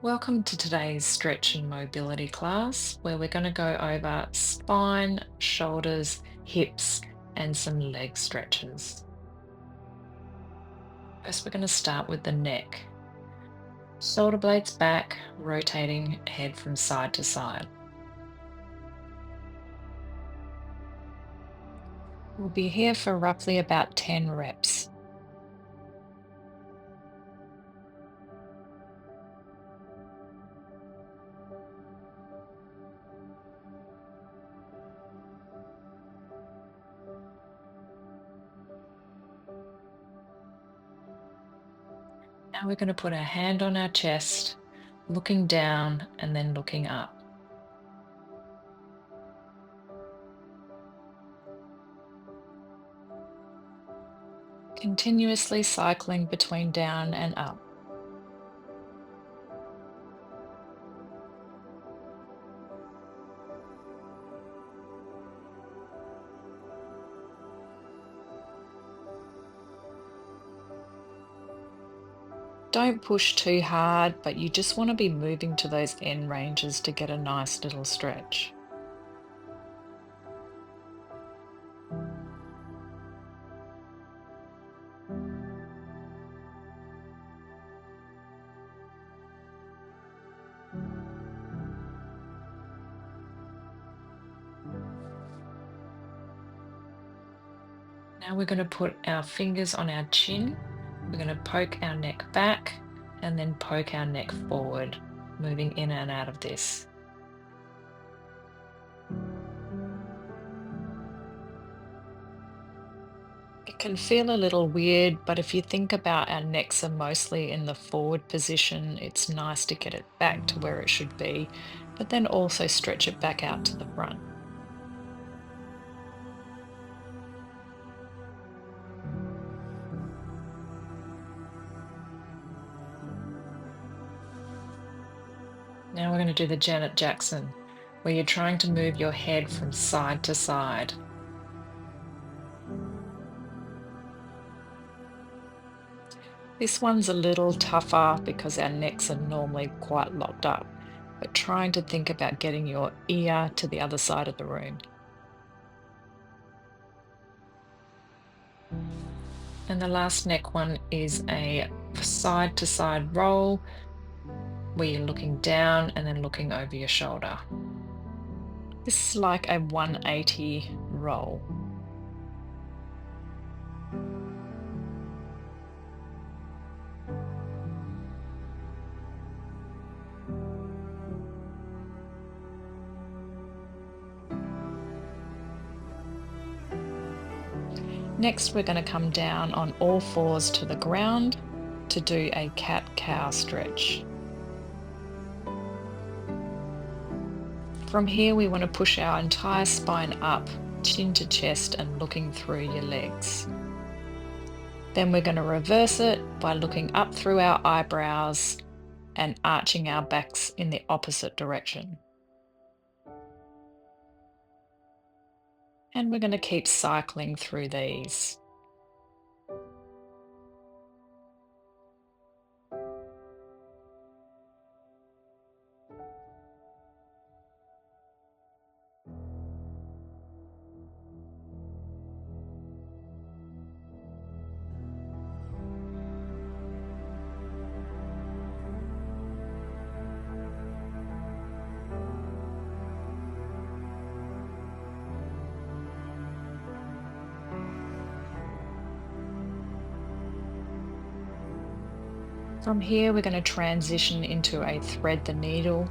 Welcome to today's stretch and mobility class, where we're going to go over spine, shoulders, hips, and some leg stretches. First, we're going to start with the neck. Shoulder blades back, rotating head from side to side. We'll be here for roughly about 10 reps. Now we're going to put our hand on our chest, looking down and then looking up. Continuously cycling between down and up. Don't push too hard, but you just want to be moving to those end ranges to get a nice little stretch. Now we're going to put our fingers on our chin. We're going to poke our neck back and then poke our neck forward, moving in and out of this. It can feel a little weird, but if you think about our necks are mostly in the forward position, it's nice to get it back to where it should be, but then also stretch it back out to the front. Now we're going to do the Janet Jackson, where you're trying to move your head from side to side. This one's a little tougher because our necks are normally quite locked up, but trying to think about getting your ear to the other side of the room. And the last neck one is a side to side roll where you're looking down and then looking over your shoulder. This is like a 180 roll. Next, we're going to come down on all fours to the ground to do a cat-cow stretch. From here, we want to push our entire spine up, chin to chest and looking through your legs. Then we're going to reverse it by looking up through our eyebrows and arching our backs in the opposite direction. And we're going to keep cycling through these. From here, we're going to transition into a thread the needle.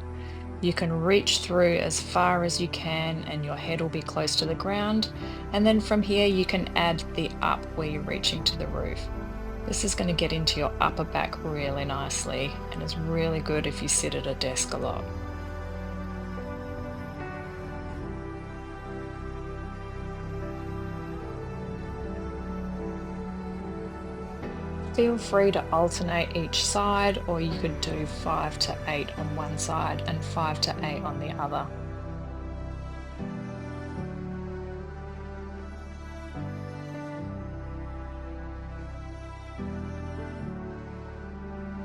You can reach through as far as you can and your head will be close to the ground. And then from here, you can add the up where you're reaching to the roof. This is going to get into your upper back really nicely and is really good if you sit at a desk a lot. Feel free to alternate each side, or you could do 5 to 8 on one side and 5 to 8 on the other.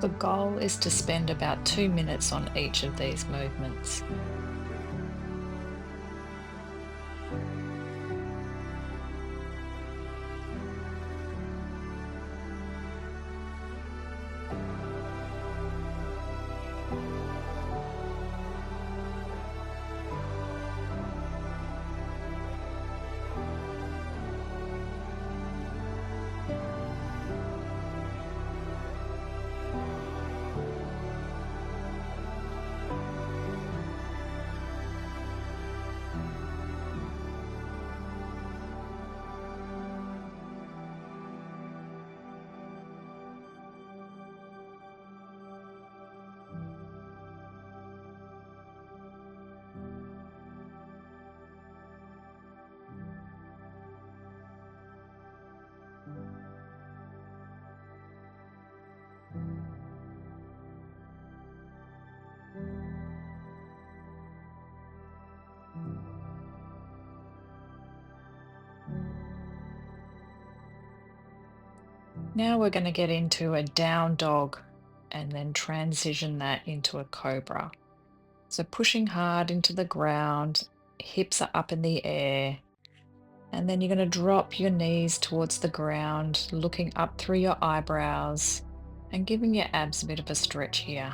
The goal is to spend about 2 minutes on each of these movements. Now we're going to get into a down dog and then transition that into a cobra. So pushing hard into the ground, hips are up in the air, and then you're going to drop your knees towards the ground, looking up through your eyebrows and giving your abs a bit of a stretch here.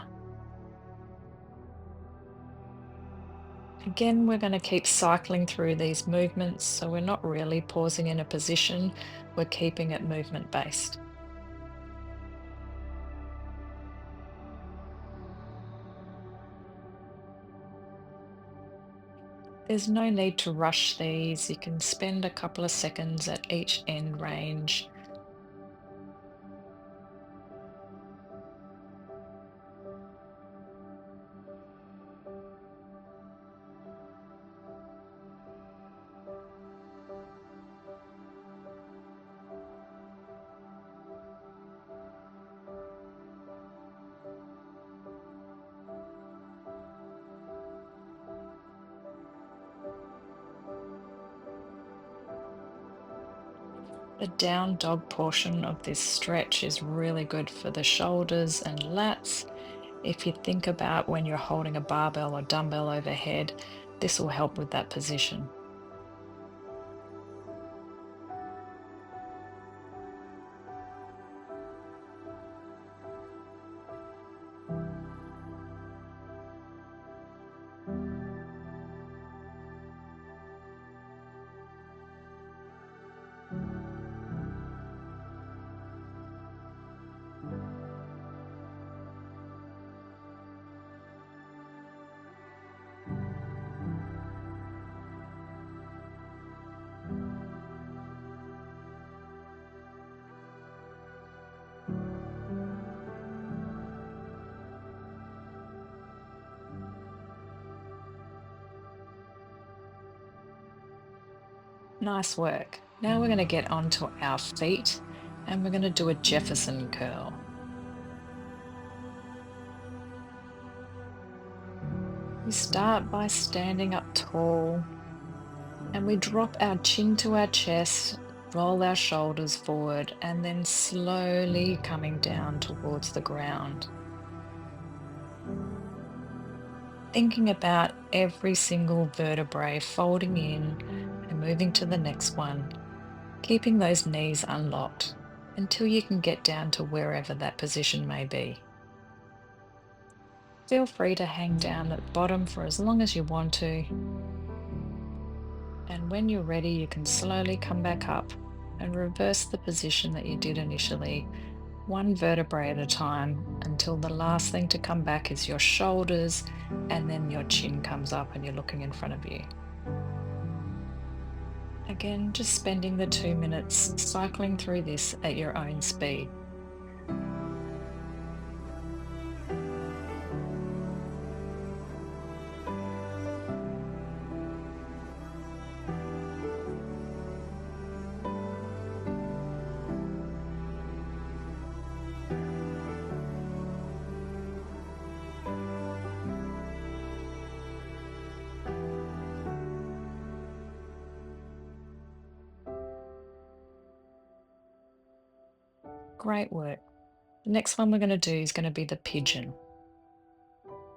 Again, we're going to keep cycling through these movements, so we're not really pausing in a position, we're keeping it movement based. There's no need to rush these. You can spend a couple of seconds at each end range. The down dog portion of this stretch is really good for the shoulders and lats. If you think about when you're holding a barbell or dumbbell overhead, this will help with that position. Nice work. Now we're going to get onto our feet and we're going to do a Jefferson curl. We start by standing up tall and we drop our chin to our chest, roll our shoulders forward, and then slowly coming down towards the ground. Thinking about every single vertebrae folding in and moving to the next one, keeping those knees unlocked until you can get down to wherever that position may be. Feel free to hang down at the bottom for as long as you want to. And when you're ready, you can slowly come back up and reverse the position that you did initially, one vertebrae at a time, until the last thing to come back is your shoulders, and then your chin comes up and you're looking in front of you. Again, just spending the 2 minutes cycling through this at your own speed. Great work. The next one we're going to do is going to be the pigeon.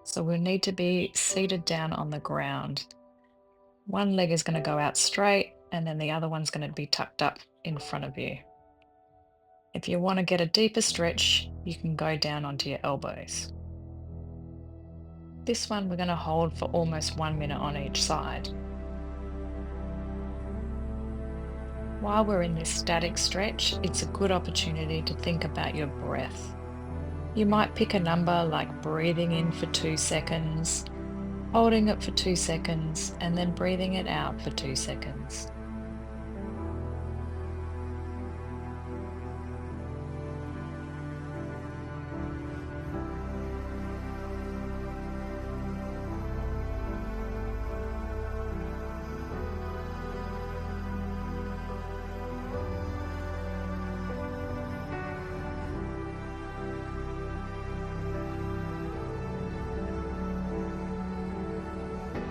So we'll need to be seated down on the ground. One leg is going to go out straight and then the other one's going to be tucked up in front of you. If you want to get a deeper stretch, you can go down onto your elbows. This one we're going to hold for almost 1 minute on each side. While we're in this static stretch, it's a good opportunity to think about your breath. You might pick a number like breathing in for 2 seconds, holding it for 2 seconds, and then breathing it out for 2 seconds.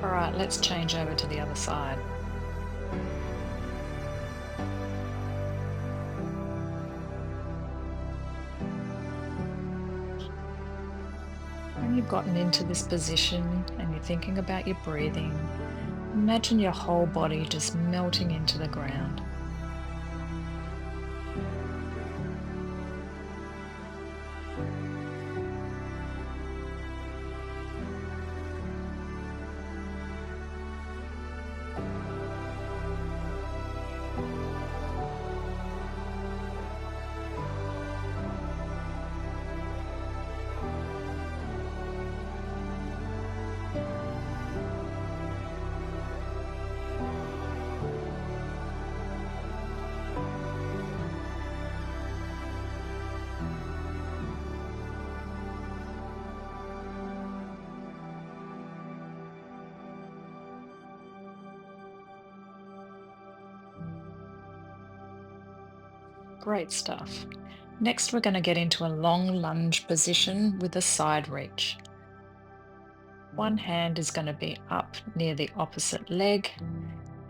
All right, let's change over to the other side. When you've gotten into this position and you're thinking about your breathing, imagine your whole body just melting into the ground. Great stuff. Next, we're going to get into a long lunge position with a side reach. One hand is going to be up near the opposite leg,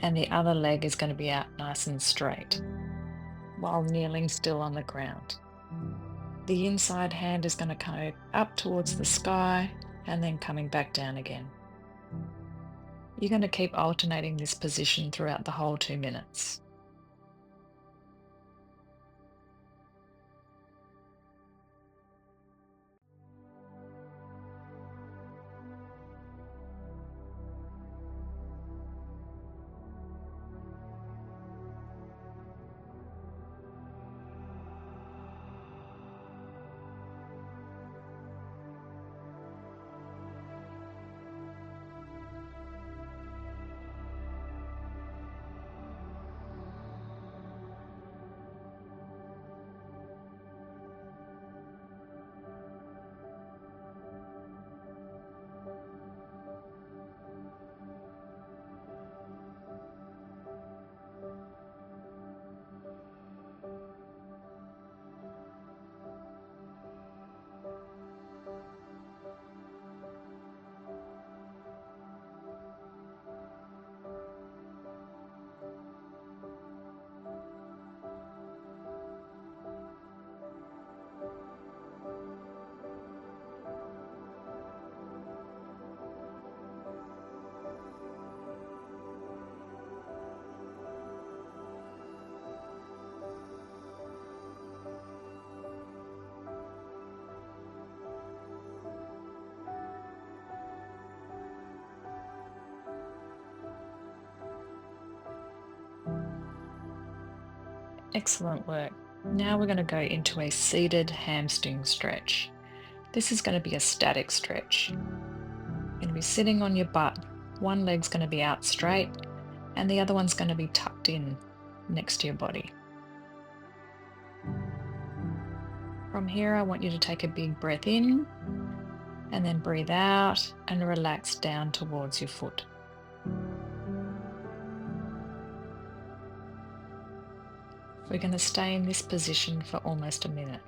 and the other leg is going to be out nice and straight, while kneeling still on the ground. The inside hand is going to go up towards the sky and then coming back down again. You're going to keep alternating this position throughout the whole 2 minutes. Excellent work. Now we're going to go into a seated hamstring stretch. This is going to be a static stretch. You're going to be sitting on your butt. One leg's going to be out straight and the other one's going to be tucked in next to your body. From here, I want you to take a big breath in and then breathe out and relax down towards your foot. We're going to stay in this position for almost a minute.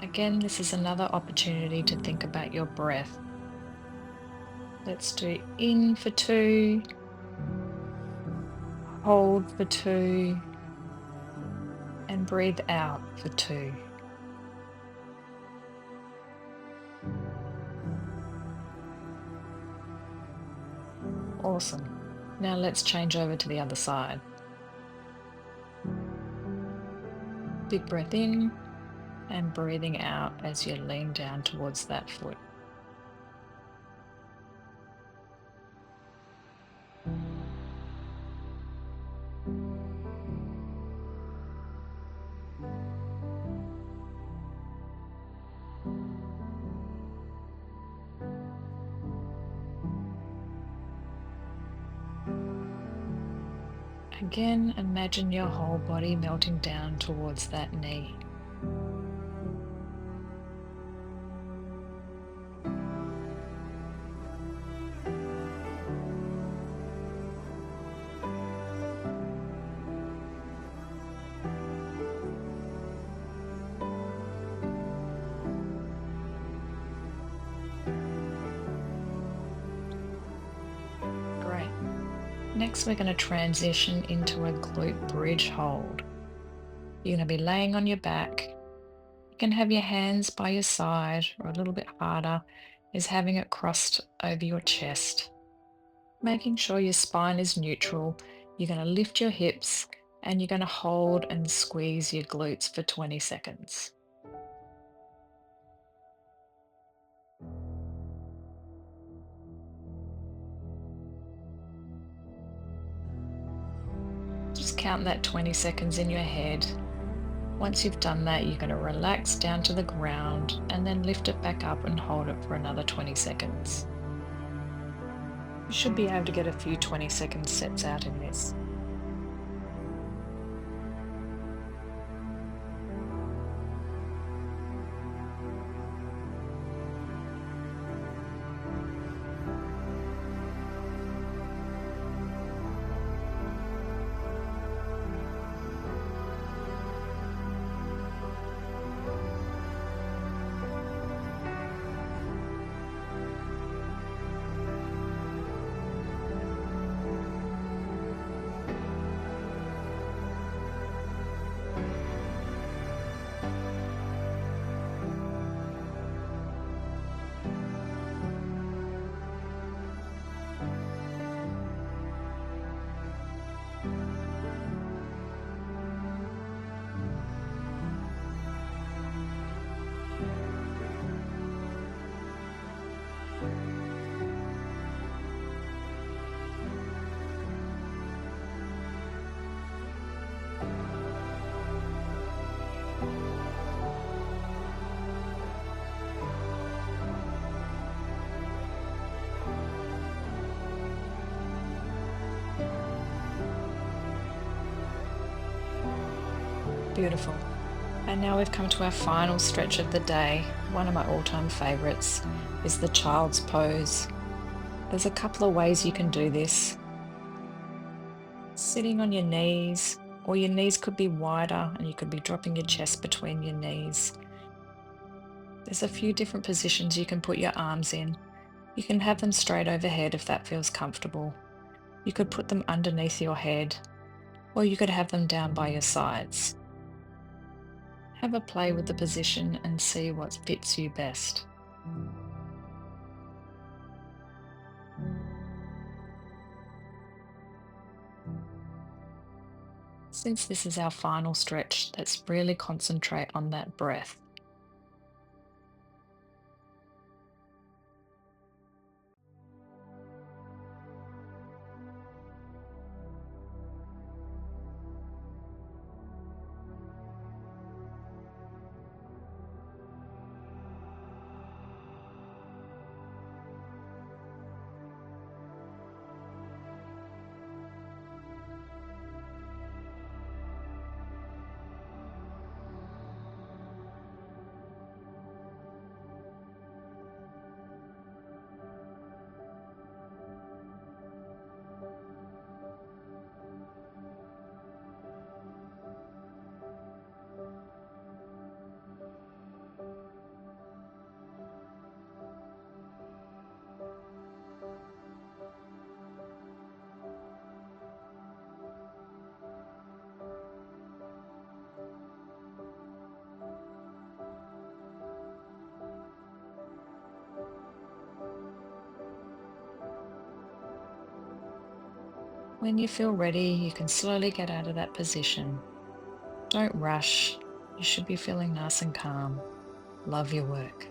Again, this is another opportunity to think about your breath. Let's do in for 2, hold for 2, and breathe out for 2. Awesome. Now let's change over to the other side. Big breath in and breathing out as you lean down towards that foot. Again, imagine your whole body melting down towards that knee. Great. Next, we're going to transition into a glute bridge hold. You're going to be laying on your back. You can have your hands by your side, or a little bit harder is having it crossed over your chest. Making sure your spine is neutral. You're going to lift your hips and you're going to hold and squeeze your glutes for 20 seconds. Just count that 20 seconds in your head. Once you've done that, you're going to relax down to the ground and then lift it back up and hold it for another 20 seconds. You should be able to get a few 20-second sets out in this. Beautiful. And now we've come to our final stretch of the day. One of my all-time favorites is the child's pose. There's a couple of ways you can do this. Sitting on your knees, or your knees could be wider and you could be dropping your chest between your knees. There's a few different positions you can put your arms in. You can have them straight overhead if that feels comfortable. You could put them underneath your head, or you could have them down by your sides. Have a play with the position and see what fits you best. Since this is our final stretch, let's really concentrate on that breath. When you feel ready, you can slowly get out of that position. Don't rush. You should be feeling nice and calm. Love your work.